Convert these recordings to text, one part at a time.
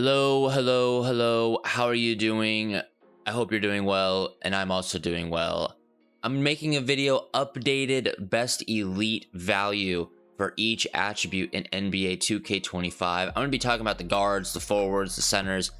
Hello, hello, hello. How are you doing? I hope you're doing well, and I'm also doing well. I'm making a video updated best elite value for each attribute in NBA 2K25. I'm going to be talking about the guards, the forwards, the centers.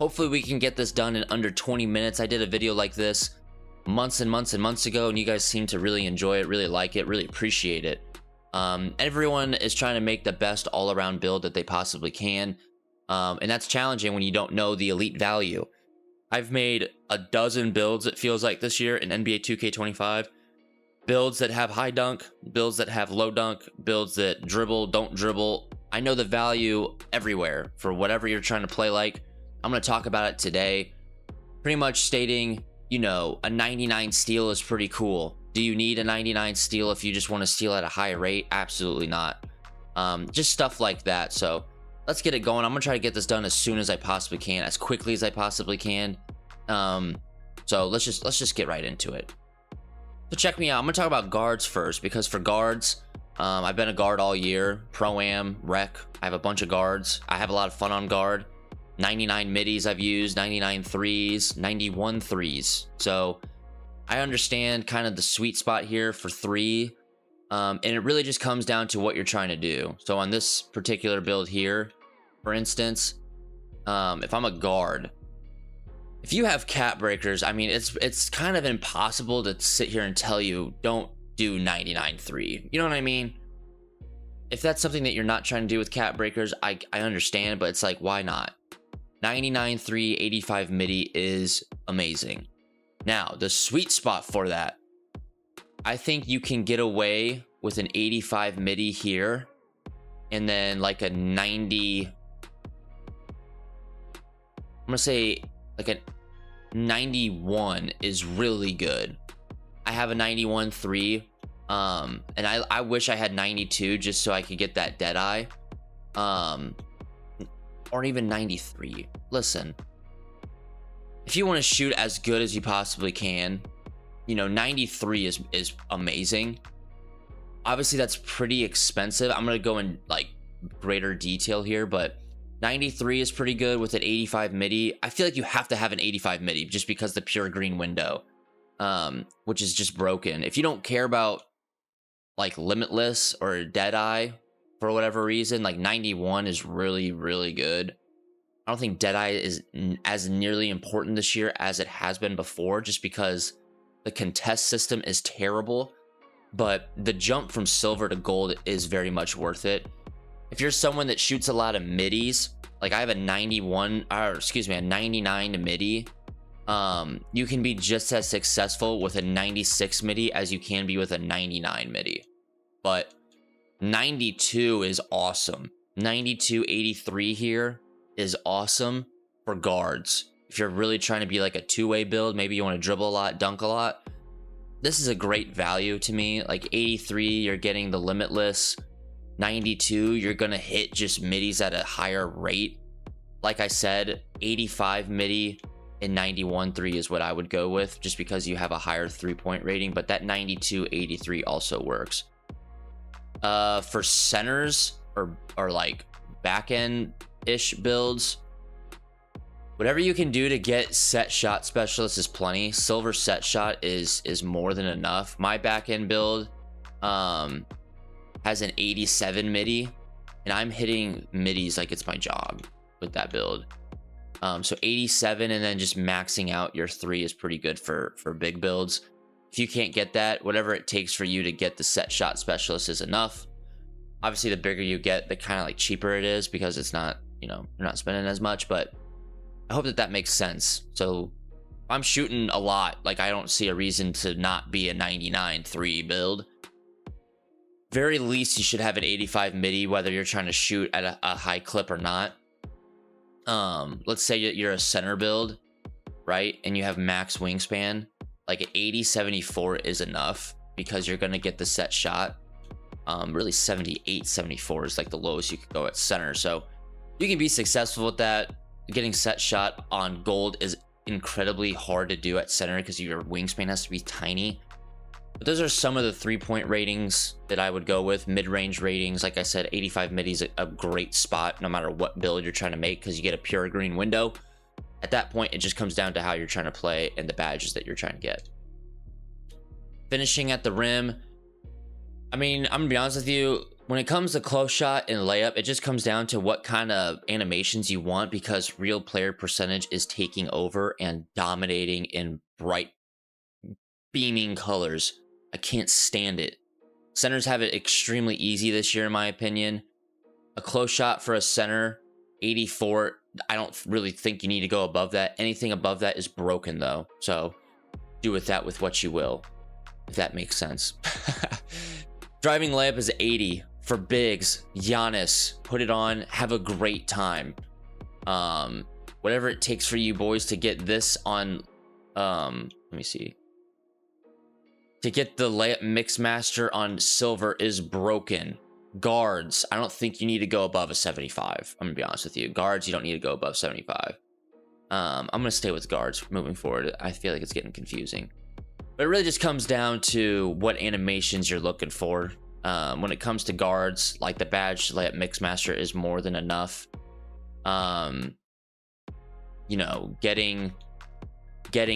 Hopefully we can get this done in under 20 minutes. I did a video like this months and months and months ago, and you guys seem to really enjoy it, really like it, really appreciate it. Everyone is trying to make the best all-around build that they possibly can. And that's challenging when you don't know the elite value. I've made a dozen builds, it feels like, this year in NBA 2K25. Builds that have high dunk, builds that have low dunk, builds that dribble, don't dribble. I know the value everywhere for whatever you're trying to play like. I'm going to talk about it today. Pretty much stating, you know, a 99 steal is pretty cool. Do you need a 99 steal if you just want to steal at a high rate? Absolutely not. Just stuff like that. So let's get it going. I'm gonna try to get this done as soon as I possibly can, as quickly as I possibly can. So let's just get right into it. So check me out. I'm gonna talk about guards first, because for guards, I've been a guard all year. Pro-Am, rec. I have a bunch of guards. I have a lot of fun on guard. 99 middies I've used, 99 threes, 91 threes. So I understand kind of the sweet spot here for three. And it really just comes down to what you're trying to do. So on this particular build here, for instance, if I'm a guard, if you have cap breakers, I mean, it's kind of impossible to sit here and tell you don't do 99 3. You know what I mean? If that's something that you're not trying to do with cap breakers, I understand, but it's like, why not? 99 3, 85 midi is amazing. Now, the sweet spot for that, I think you can get away with an 85 midi here, and then like a 90, I'm gonna say like a 91 is really good. I have a 91 3, and I wish I had 92 just so I could get that dead eye, or even 93. Listen, if you want to shoot as good as you possibly can, you know, 93 is amazing. Obviously that's pretty expensive. I'm gonna go in like greater detail here, but 93 is pretty good with an 85 midi. I feel like you have to have an 85 midi just because the pure green window, which is just broken. If you don't care about like limitless or deadeye for whatever reason, like 91 is really, really good. I don't think deadeye is as nearly important this year as it has been before, just because the contest system is terrible, but the jump from silver to gold is very much worth it. If you're someone that shoots a lot of middies, like I have a 99 midi, you can be just as successful with a 96 midi as you can be with a 99 midi. But 92 is awesome. 92 83 here is awesome for guards. If you're really trying to be like a two-way build, maybe you want to dribble a lot, dunk a lot, this is a great value to me. Like 83, you're getting the limitless. 92, you're gonna hit just middies at a higher rate. Like I said, 85 midi and 91 3 is what I would go with, just because you have a higher 3-point rating, but that 92 83 also works. For centers or like back end ish builds, whatever you can do to get set shot specialist is plenty. Silver set shot is more than enough. My back end build has an 87 midi, and I'm hitting middies like it's my job with that build. So 87, and then just maxing out your 3 is pretty good for big builds. If you can't get that, whatever it takes for you to get the set shot specialist is enough. Obviously, the bigger you get, the kind of like cheaper it is, because it's not, you know, you're not spending as much, but I hope that makes sense. So I'm shooting a lot. Like, I don't see a reason to not be a 99 3 build. Very least, you should have an 85 midi, whether you're trying to shoot at a high clip or not. Let's say you're a center build, right? And you have max wingspan. Like an 80 74 is enough, because you're going to get the set shot. Really 78 74 is like the lowest you could go at center. So you can be successful with that. Getting set shot on gold is incredibly hard to do at center because your wingspan has to be tiny. But those are some of the 3-point ratings that I would go with. Mid-range ratings, like I said, 85 midi is a great spot no matter what build you're trying to make, because you get a pure green window. At that point, it just comes down to how you're trying to play and the badges that you're trying to get. Finishing at the rim, I mean, I'm gonna be honest with you, when it comes to close shot and layup, it just comes down to what kind of animations you want, because real player percentage is taking over and dominating in bright, beaming colors. I can't stand it. Centers have it extremely easy this year, in my opinion. A close shot for a center, 84. I don't really think you need to go above that. Anything above that is broken, though. So do with that with what you will, if that makes sense. Driving layup is 80 for bigs. Giannis, put it on. Have a great time. Whatever it takes for you boys to get this on. Let me see. To get the layup mix master on silver is broken. Guards, I don't think you need to go above a 75. I'm gonna be honest with you. Guards, you don't need to go above 75. I'm gonna stay with guards moving forward. I feel like it's getting confusing. But it really just comes down to what animations you're looking for. When it comes to guards, like the badge layup mix master is more than enough. You know, getting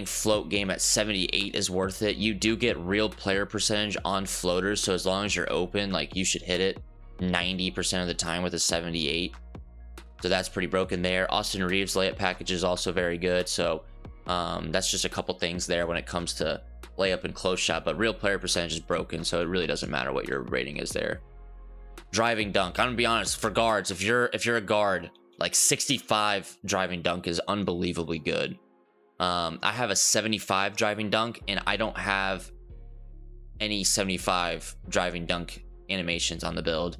float game at 78 is worth it. You do get real player percentage on floaters, so as long as you're open, like, you should hit it 90% of the time with a 78. So that's pretty broken there. Austin Reeves layup package is also very good. So that's just a couple things there when it comes to layup and close shot, but real player percentage is broken, so it really doesn't matter what your rating is there. Driving dunk, I'm gonna be honest, for guards, if you're a guard, like 65 driving dunk is unbelievably good. I have a 75 driving dunk, and I don't have any 75 driving dunk animations on the build.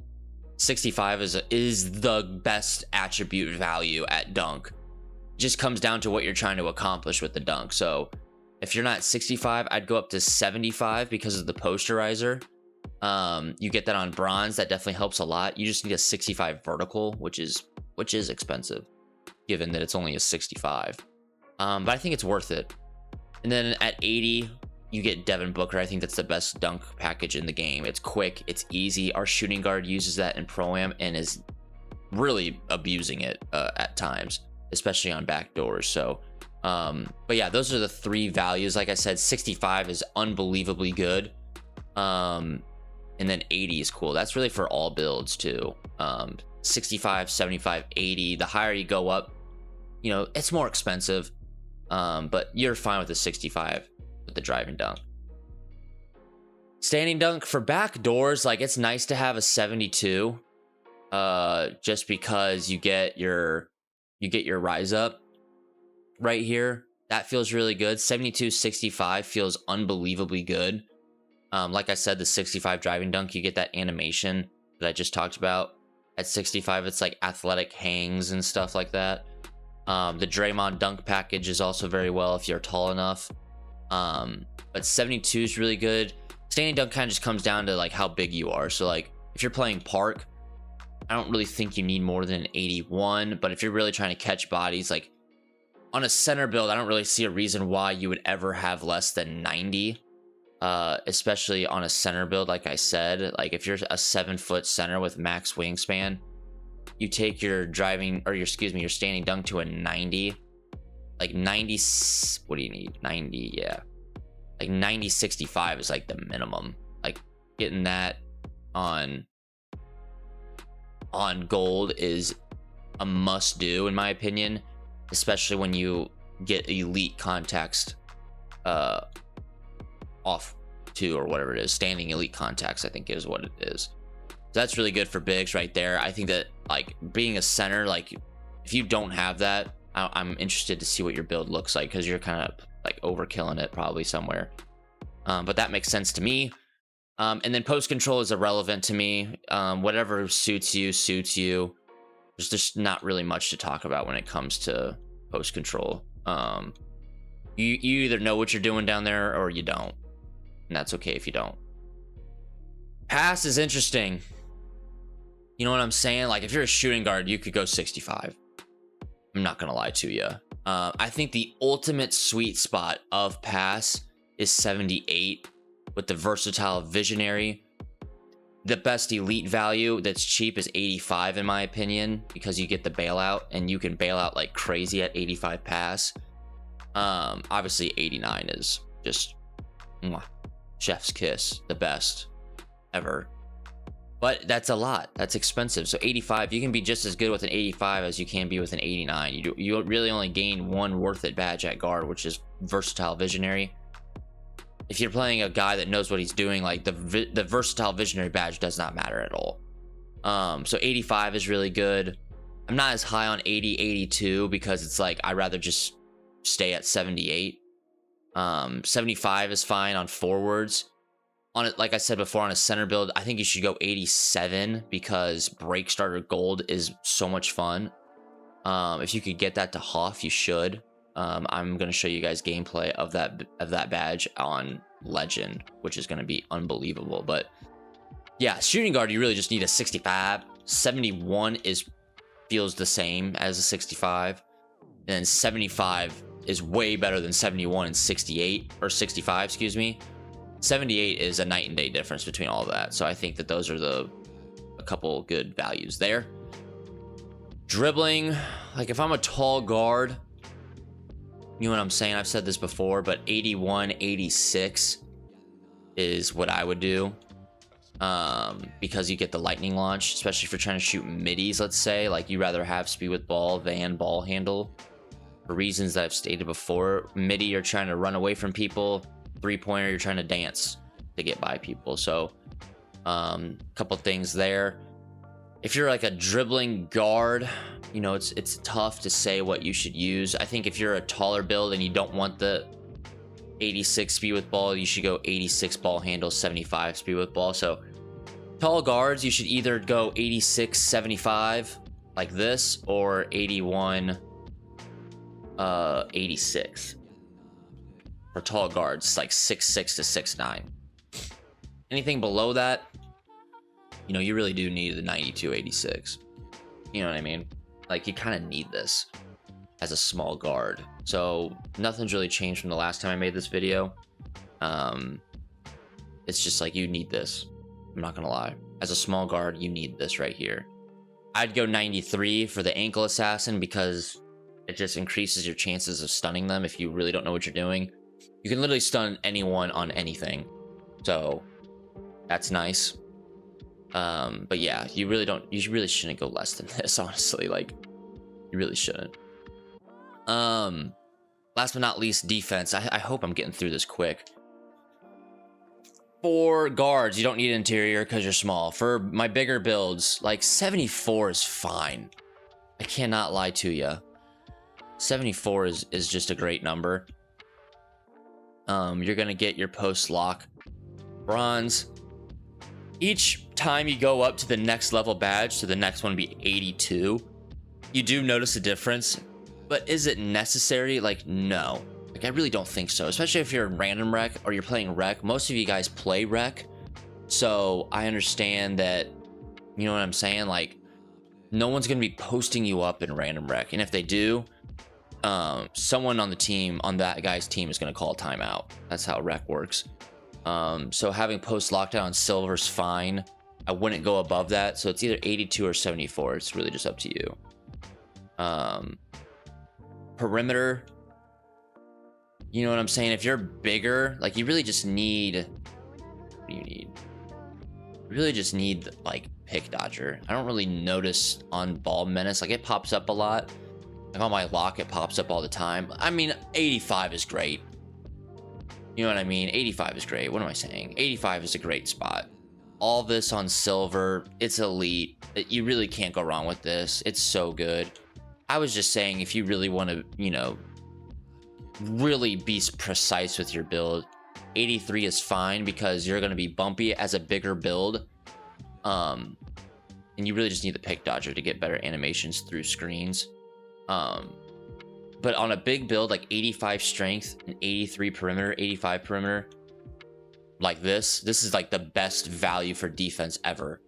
65 is the best attribute value at dunk. Just comes down to what you're trying to accomplish with the dunk. So if you're not 65, I'd go up to 75 because of the posterizer. You get that on bronze. That definitely helps a lot. You just need a 65 vertical, which is expensive, given that it's only a 65. But I think it's worth it. And then at 80, you get Devin Booker. I think that's the best dunk package in the game. It's quick, it's easy. Our shooting guard uses that in Pro-Am and is really abusing it at times, especially on backdoors. So, but yeah, those are the three values. Like I said, 65 is unbelievably good. And then 80 is cool. That's really for all builds too. 65, 75, 80. The higher you go up, you know, it's more expensive. But you're fine with the 65 with the driving dunk. Standing dunk for backdoors, like, it's nice to have a 72. Just because you get your rise up right here. That feels really good. 72, 65 feels unbelievably good. Like I said, the 65 driving dunk, you get that animation that I just talked about. At 65, it's like athletic hangs and stuff like that. The Draymond dunk package is also very well if you're tall enough. But 72 is really good. Standing dunk kind of just comes down to like how big you are. So like if you're playing park, I don't really think you need more than an 81. But if you're really trying to catch bodies, like on a center build, I don't really see a reason why you would ever have less than 90. Especially on a center build, like I said. Like if you're a 7-foot center with max wingspan, you take your your standing dunk to a 90. Like 90, what do you need? 90, yeah. Like 90, 65 is like the minimum. Like getting that on gold is a must do in my opinion, especially when you get elite context off to, or whatever it is, standing elite contacts, I think is what it is. So that's really good for bigs right there. I think that like being a center, like if you don't have that, I'm interested to see what your build looks like, because you're kind of like overkilling it probably somewhere. But that makes sense to me. And then post control is irrelevant to me. Whatever suits you. There's just not really much to talk about when it comes to post control. You either know what you're doing down there or you don't. And that's okay if you don't. Pass is interesting. You know what I'm saying? Like if you're a shooting guard, you could go 65. I'm not gonna lie to you. I think the ultimate sweet spot of pass is 78. with the versatile visionary. The best elite value that's cheap is 85 in my opinion, because you get the bailout and you can bail out like crazy at 85 pass. Obviously 89 is just mwah, chef's kiss, the best ever. But that's a lot. That's expensive. So 85, you can be just as good with an 85 as you can be with an 89. You really only gain one worth it badge at guard, which is versatile visionary. If you're playing a guy that knows what he's doing, like the versatile visionary badge does not matter at all. So 85 is really good. I'm not as high on 80, 82 because it's like I'd rather just stay at 78. 75 is fine on forwards. On it, like I said before, on a center build, I think you should go 87 because break starter gold is so much fun. If you could get that to Hoff, you should. I'm going to show you guys gameplay of that badge on Legend, which is going to be unbelievable. But yeah, shooting guard, you really just need a 65. 71 feels the same as a 65. And 75 is way better than 71 and 68, or 65, excuse me. 78 is a night and day difference between all of that. So I think that those are a couple good values there. Dribbling, like if I'm a tall guard, you know what I'm saying? I've said this before, but 81, 86 is what I would do. Because you get the lightning launch, especially if you're trying to shoot middies, let's say. Like you rather have speed with ball than ball handle. For reasons that I've stated before, midi, you're trying to run away from people. 3-pointer, you're trying to dance to get by people. So couple things there. If you're like a dribbling guard, you know, it's tough to say what you should use. I think if you're a taller build and you don't want the 86 speed with ball, you should go 86 ball handle, 75 speed with ball. So tall guards, you should either go 86 75 like this, or 81 86. For tall guards, it's like 6'6" to 6'9". Anything below that, you know, you really do need the 92 86. You know what I mean? Like you kind of need this as a small guard. So nothing's really changed from the last time I made this video. It's just like you need this. I'm not gonna lie. As a small guard, you need this right here. I'd go 93 for the ankle assassin because it just increases your chances of stunning them if you really don't know what you're doing. You can literally stun anyone on anything. So that's nice. But yeah, you really shouldn't go less than this, honestly. Like, you really shouldn't. Last but not least, defense. I hope I'm getting through this quick. For guards, you don't need interior because you're small. For my bigger builds, like 74 is fine. I cannot lie to you. 74 is just a great number. You're gonna get your post lock bronze. Each time you go up to the next level badge, so the next one would be 82, you do notice a difference. But is it necessary? Like, no. Like, I really don't think so. Especially if you're in random rec or you're playing rec. Most of you guys play rec. So I understand that, you know what I'm saying? Like, no one's going to be posting you up in random rec. And if they do, someone on the team, on that guy's team, is going to call a timeout. That's how rec works. So having post lockdown on silver is fine. I wouldn't go above that. So it's either 82 or 74. It's really just up to you. Perimeter, you know what I'm saying? If you're bigger, like, you really just need, what do you need? You really just need like pick dodger. I don't really notice on ball menace. Like, it pops up a lot. Like on my lock, it pops up all the time. I mean, 85 is great. You know what I mean? 85 is great. What am I saying? 85 is a great spot. All this on silver, it's elite. You really can't go wrong with this. It's so good. I was just saying, if you really want to, you know, really be precise with your build, 83 is fine because you're going to be bumpy as a bigger build. And you really just need the pick dodger to get better animations through screens. But on a big build, like 85 strength and 83 perimeter, 85 perimeter, like this is like the best value for defense ever.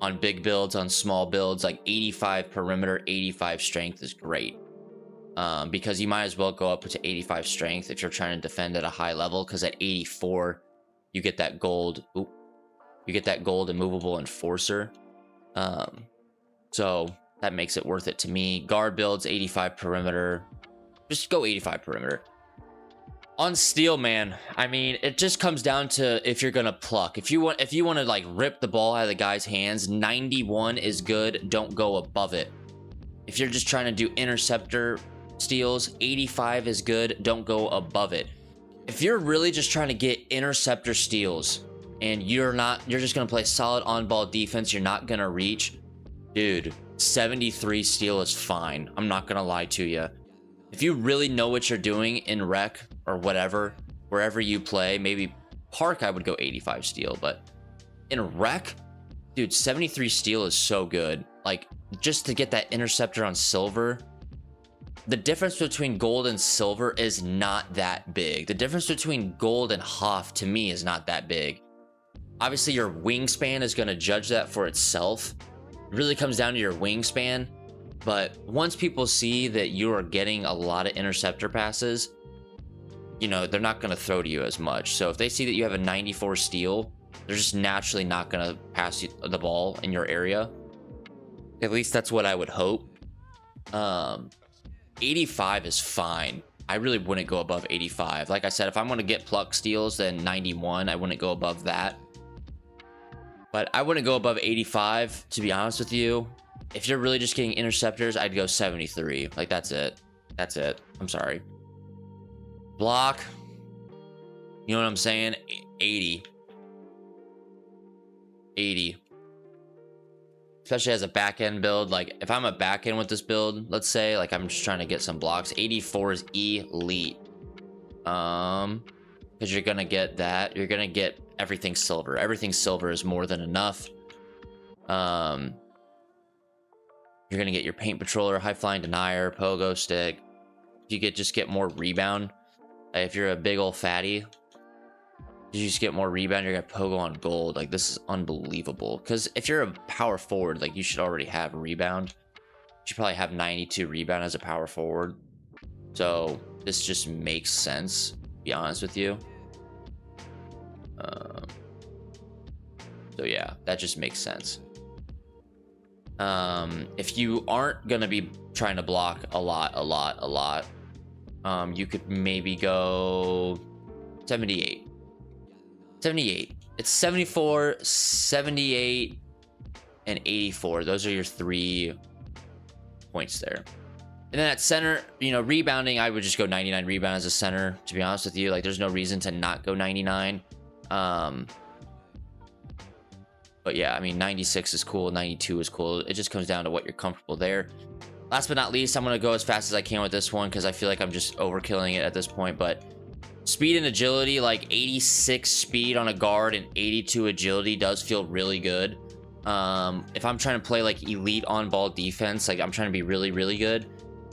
On big builds, on small builds, like 85 perimeter, 85 strength is great. because you might as well go up to 85 strength if you're trying to defend at a high level, because at 84 you get that gold. You get that gold immovable enforcer. So that makes it worth it to me. Guard builds 85 perimeter. Just go 85 perimeter. On steel, man, I mean, it just comes down to if you're gonna pluck. If you want to like rip the ball out of the guy's hands, 91 is good. Don't go above it. If you're just trying to do interceptor steals, 85 is good. Don't go above it. If you're really just trying to get interceptor steals and you're just gonna play solid on-ball defense, you're not gonna reach, dude, 73 steal is fine. I'm not gonna lie to you. If you really know what you're doing in rec or whatever, wherever you play, maybe park, I would go 85 steal, but in rec, dude, 73 steal is so good. Like, just to get that interceptor on silver, the difference between gold and silver is not that big. The difference between gold and Hoff, to me, is not that big. Obviously, your wingspan is going to judge that for itself. It really comes down to your wingspan. But once people see that you are getting a lot of interceptor passes, you know, they're not going to throw to you as much. So if they see that you have a 94 steal, they're just naturally not going to pass you the ball in your area. At least that's what I would hope. 85 is fine. I really wouldn't go above 85. Like I said, if I'm going to get pluck steals, then 91, I wouldn't go above that. But I wouldn't go above 85, to be honest with you. If you're really just getting interceptors, I'd go 73. Like, that's it. That's it. I'm sorry. Block. You know what I'm saying? 80. 80. Especially as a back end build. Like, if I'm a back end with this build, let's say, like, I'm just trying to get some blocks. 84 is elite. Because you're gonna get that. You're gonna get everything silver. Everything silver is more than enough. You're gonna get your paint patroller, high flying denier, pogo stick. You just get more rebound. If you're a big old fatty, you just get more rebound. You're gonna pogo on gold. Like, this is unbelievable. Because if you're a power forward, like, you should already have rebound. You should probably have 92 rebound as a power forward. So this just makes sense, to be honest with you. So yeah, that just makes sense. If you aren't gonna be trying to block a lot, you could maybe go 78. It's 74, 78, and 84. Those are your 3 points there. And then at center, you know, rebounding, I would just go 99 rebound as a center, to be honest with you. Like, there's no reason to not go 99. But yeah, I mean, 96 is cool, 92 is cool. It just comes down to what you're comfortable there. Last but not least, I'm going to go as fast as I can with this one because I feel like I'm just overkilling it at this point. But speed and agility, like 86 speed on a guard and 82 agility does feel really good. If I'm trying to play like elite on-ball defense, like I'm trying to be really, really good,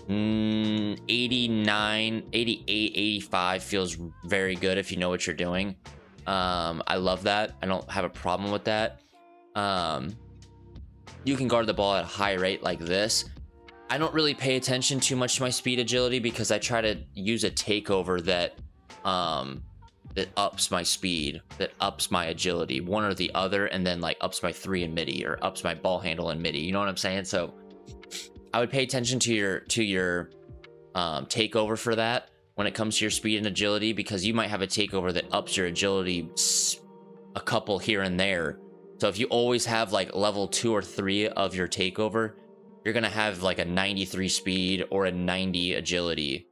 89, 88, 85 feels very good if you know what you're doing. I love that. I don't have a problem with that. You can guard the ball at a high rate like this. I don't really pay attention too much to my speed agility because I try to use a takeover that ups my speed, that ups my agility, one or the other, and then like ups my 3 and midi or ups my ball handle and midi. You know what I'm saying? So I would pay attention to your takeover for that when it comes to your speed and agility, because you might have a takeover that ups your agility a couple here and there. So if you always have like level 2 or 3 of your takeover, you're gonna have like a 93 speed or a 90 agility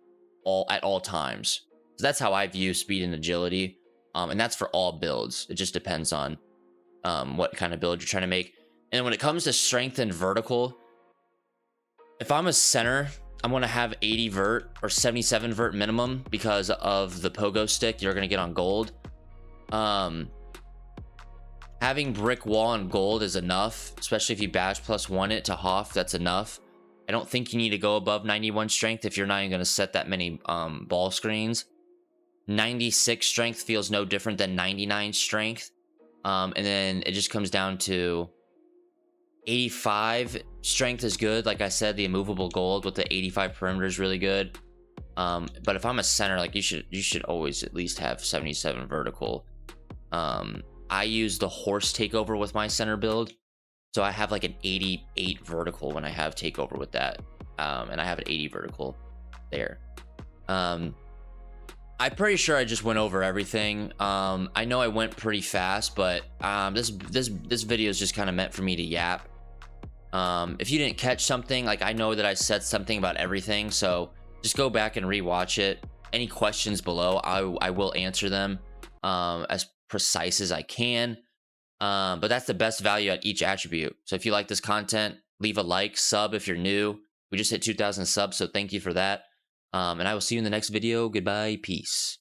at all times. So that's how I view speed and agility, and that's for all builds. It just depends on what kind of build you're trying to make. And when it comes to strength and vertical, if I'm a center, I'm going to have 80 vert or 77 vert minimum because of the pogo stick you're going to get on gold. Having brick wall and gold is enough, especially if you badge +1 it to Hoff. That's enough. I don't think you need to go above 91 strength if you're not even going to set that many ball screens. 96 strength feels no different than 99 strength. And then it just comes down to 85 strength is good. Like I said, the immovable gold with the 85 perimeter is really good. But if I'm a center, like you should always at least have 77 vertical. I use the horse takeover with my center build, so I have like an 88 vertical when I have takeover with that, and I have an 80 vertical there. I'm pretty sure I just went over everything. I know I went pretty fast, but this video is just kind of meant for me to yap. If you didn't catch something, like I know that I said something about everything, so just go back and rewatch it. Any questions below, I will answer them as precise as I can. But that's the best value at each attribute. So if you like this content, leave a like, sub if you're new. We just hit 2,000 subs, so thank you for that. And I will see you in the next video. Goodbye, peace.